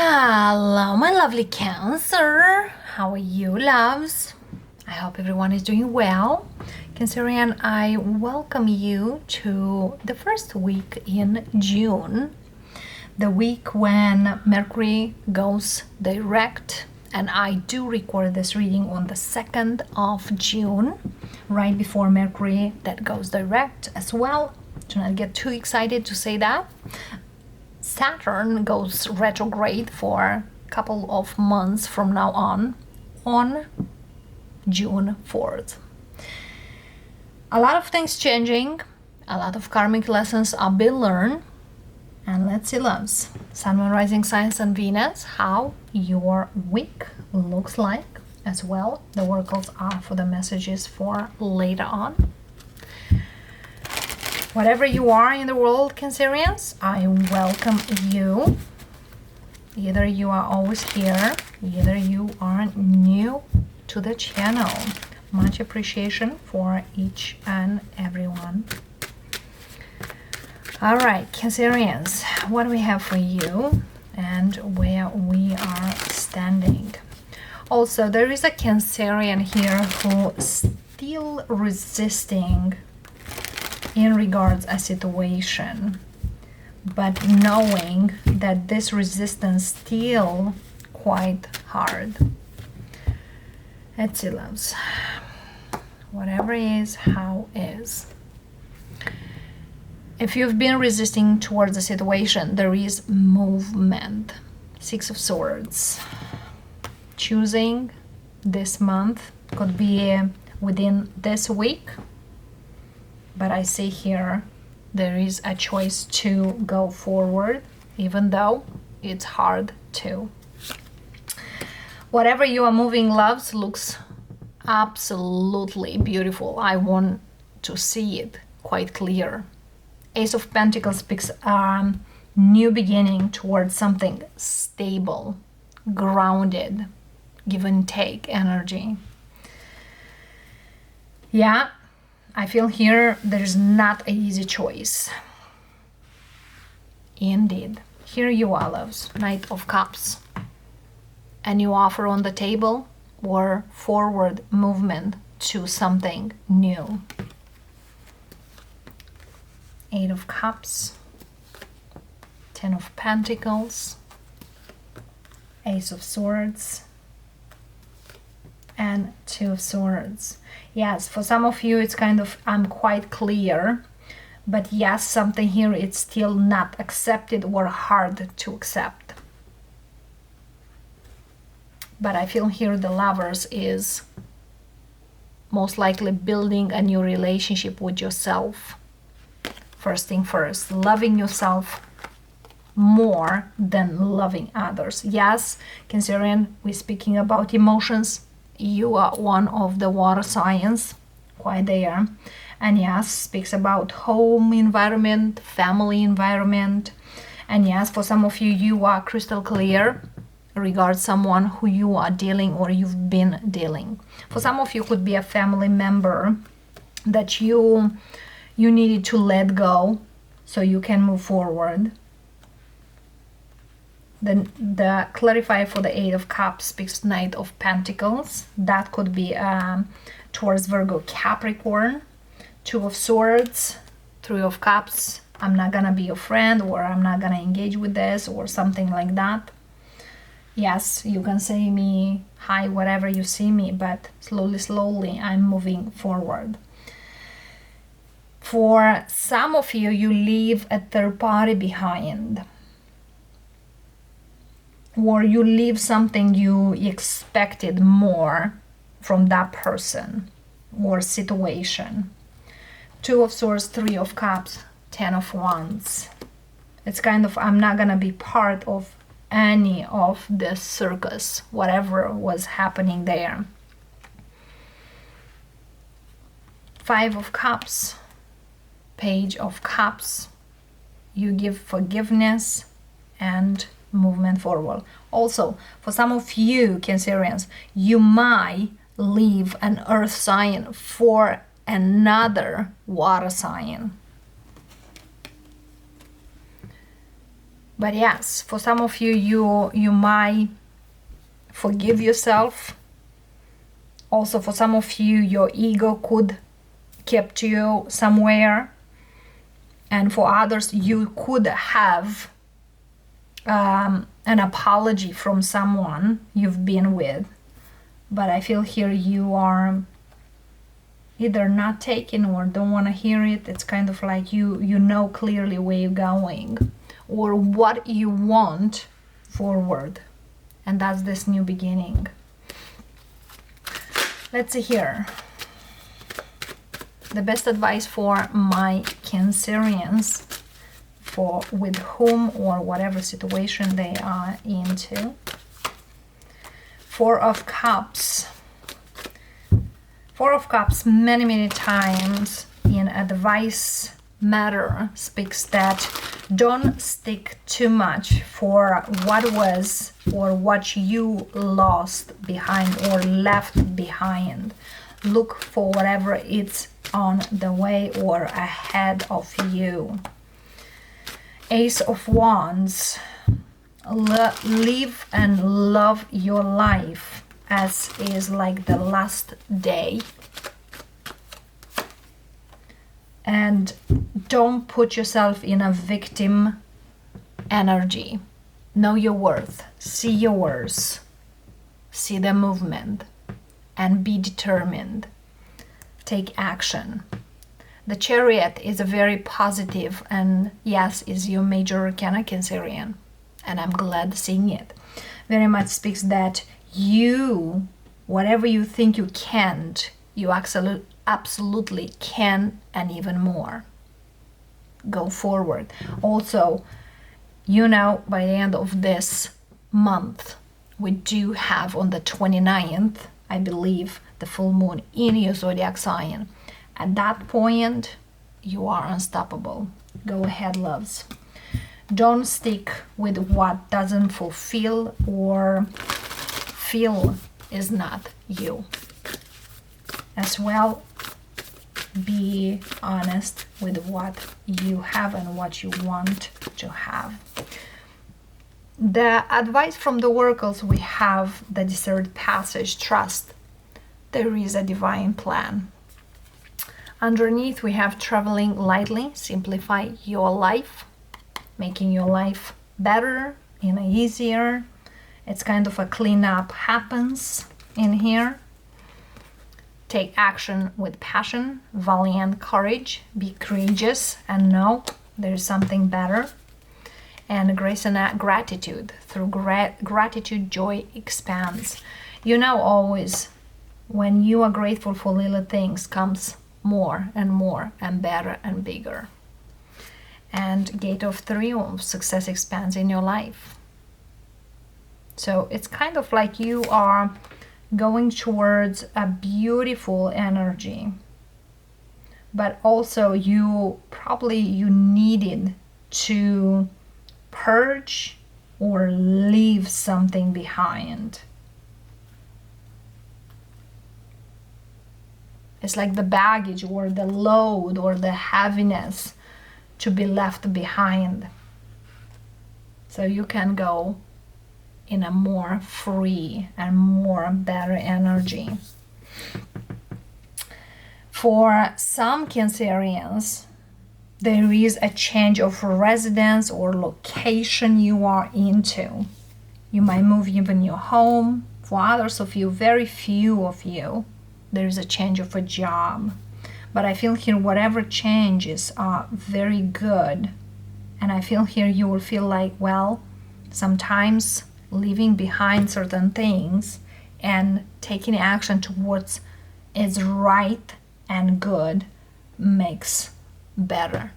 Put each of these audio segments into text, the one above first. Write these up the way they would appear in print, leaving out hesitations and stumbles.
Hello, my lovely Cancer. How are you, loves? I hope everyone is doing well. Cancerian, I welcome you to the first week in June, the week when Mercury goes direct, and I do record this reading on the 2nd of June, right before Mercury that goes direct as well. Do not get too excited to say that. Saturn goes retrograde for a couple of months from now on June 4th. A lot of things changing, a lot of karmic lessons are being learned. And let's see, loves, Sun, Moon, Rising Signs, and Venus, how your week looks like as well. The oracles are for the messages for later on. Whatever you are in the world, Cancerians, I welcome you. Either you are always here, either you are new to the channel. Much appreciation for each and everyone. All right, Cancerians, what do we have for you and where we are standing? Also, there is a Cancerian here who still resisting in regards a situation, but knowing that this resistance still quite hard. Let's see, loves. Whatever is, how is. If you've been resisting towards a situation, there is movement. 6 of Swords. Choosing this month could be within this week, but I see here there is a choice to go forward, even though it's hard to. Whatever you are moving, loves, looks absolutely beautiful. I want to see it quite clear. Ace of Pentacles speaks new beginning towards something stable, grounded, give and take energy. Yeah, I feel here there's not an easy choice. Indeed. Here you are, loves. Knight of Cups. A new offer on the table or forward movement to something new. 8 of Cups. 10 of Pentacles. Ace of Swords. And 2 of Swords. Yes, for some of you it's kind of I'm quite clear, but yes, something here it's still not accepted or hard to accept. But I feel here the Lovers is most likely building a new relationship with yourself. First thing first, loving yourself more than loving others. Yes, Cancerian, we're speaking about emotions. You are one of the water signs, quite there. And yes, speaks about home environment, family environment. And yes, for some of you, you are crystal clear regards someone who you are dealing or you've been dealing. For some of you, could be a family member that you needed to let go so you can move forward. Then the clarifier for the 8 of Cups speaks Knight of Pentacles. That could be towards Virgo, Capricorn. 2 of Swords, 3 of Cups. I'm not gonna be your friend, or I'm not gonna engage with this, or something like that. Yes, you can say me hi, whatever you see me, but slowly I'm moving forward. For some of you, you leave a third party behind, or you leave something you expected more from that person or situation. 2 of Swords, 3 of Cups, 10 of Wands. It's kind of, I'm not gonna be part of any of this circus, whatever was happening there. 5 of Cups, Page of Cups. You give forgiveness and movement forward. Also, for some of you Cancerians, you might leave an earth sign for another water sign. But yes, for some of you, you might forgive yourself. Also, for some of you, your ego could kept you somewhere. And for others, you could have an apology from someone you've been with. But I feel here you are either not taking or don't want to hear it. It's kind of like you know clearly where you're going or what you want forward. And that's this new beginning. Let's see here. The best advice for my Cancerians, for with whom or whatever situation they are into. Four of Cups. Four of Cups many times in advice matter speaks that don't stick too much for what was or what you lost behind or left behind. Look for whatever it's on the way or ahead of you. Ace of Wands. Live and love your life as is like the last day. And don't put yourself in a victim energy. Know your worth. See your worth. See the movement. And be determined. Take action. The Chariot is a very positive and yes, is your major arcana Cancerian. And I'm glad seeing it. Very much speaks that you, whatever you think you can't, you absolutely can and even more. Go forward. Also, you know, by the end of this month, we do have on the 29th, I believe, the full moon in your zodiac sign. At that point, you are unstoppable. Go ahead, loves. Don't stick with what doesn't fulfill or feel is not you. As well, be honest with what you have and what you want to have. The advice from the oracles, we have the Desert Passage, trust. There is a divine plan. Underneath we have traveling lightly, simplify your life, making your life better, easier. It's kind of a cleanup happens in here. Take action with passion, valiant courage, be courageous and know there's something better. And grace and gratitude. Through gratitude, joy expands. You know, always when you are grateful for little things comes more and better and bigger. And Gate of Triumph, success expands in your life. So it's kind of like you are going towards a beautiful energy, but also you needed to purge or leave something behind. It's like the baggage or the load or the heaviness to be left behind. So you can go in a more free and more better energy. For some Cancerians, there is a change of residence or location you are into. You might move even your home. For others of you, very few of you, there is a change of a job. But I feel here whatever changes are very good. And I feel here you will feel like, well, sometimes leaving behind certain things and taking action towards is right and good makes better.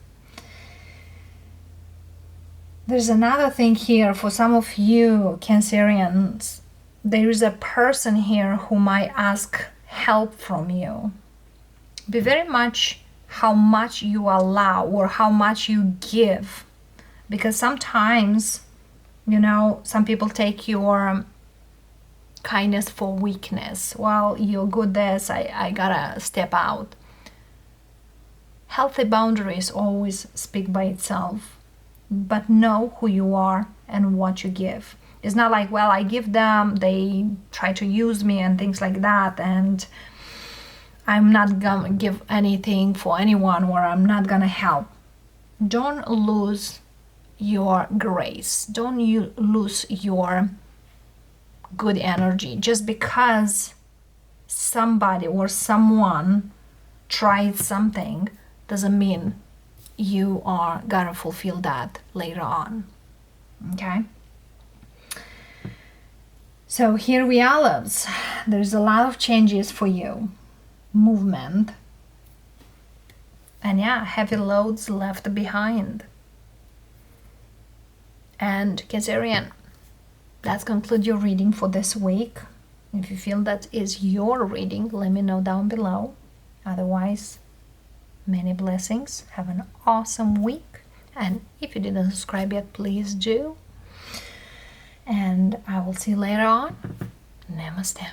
There's another thing here for some of you Cancerians. There is a person here who might ask help from you. Be very much how much you allow or how much you give, because sometimes, you know, some people take your kindness for weakness. Well, you're good this, I gotta step out. Healthy boundaries always speak by itself. but know who you are and what you give. It's not like, well, I give them, they try to use me and things like that, and I'm not gonna give anything for anyone, or I'm not gonna help. Don't lose your grace. Don't you lose your good energy just because somebody or someone tried something. Doesn't mean you are gonna fulfill that later on. Okay, so here we are, loves. There's a lot of changes for you, movement, and yeah, heavy loads left behind. And Cancerian, that's conclude your reading for this week. If you feel that is your reading, let me know down below. Otherwise, many blessings. Have an awesome week. And if you didn't subscribe yet, please do. And I will see you later on. Namaste.